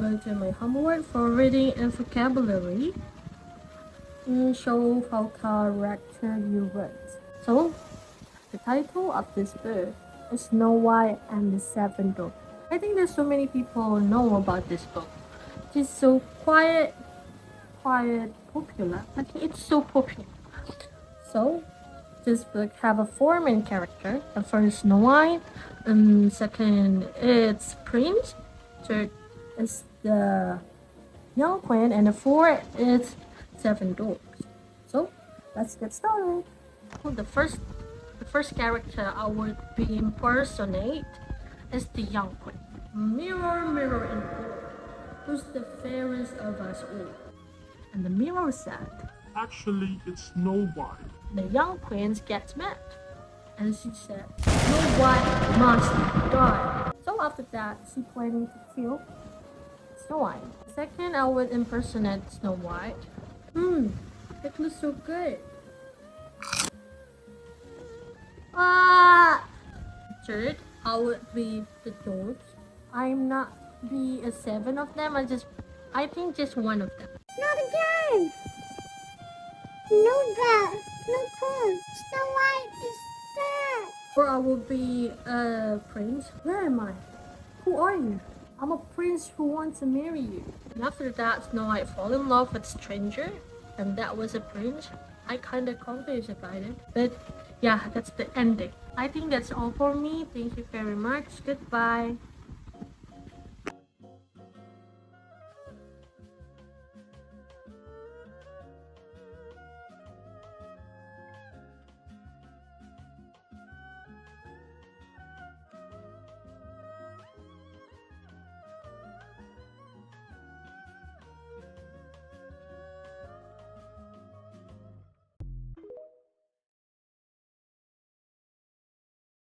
go to my homework for reading and vocabulary. Show how character you wrote. So, the title of this book is Snow White and the Seven Dwarfs. I think there's so many people know about this book. It's so quite popular. I think it's so popular. So, this book have a four main character. The first Snow White, second it's Prince, third is the young queen, and the fourth is Seven Dwarfs. So let's get started. The first character I would be impersonate is the young queen. Mirror, mirror in the mirror, who's the fairest of us all? And the mirror said, Actually, it's Snow White. the young queen gets mad, and she said, Snow White must die. So after that, she planning to kill Snow White. Second, I would impersonate Snow White. It looks so good. Third, I would be the dwarves. I'm not be a seven of them. I think just one of them. Not again! No that! No cool! Snow White is dead! Or I will be a prince. Where am I? Who are you? I'm a prince who wants to marry you. And after that, Snow White fall in love with a stranger, and that was a prince. I kinda confused about it, but yeah, that's the ending. I think that's all for me. Thank you very much. Goodbye.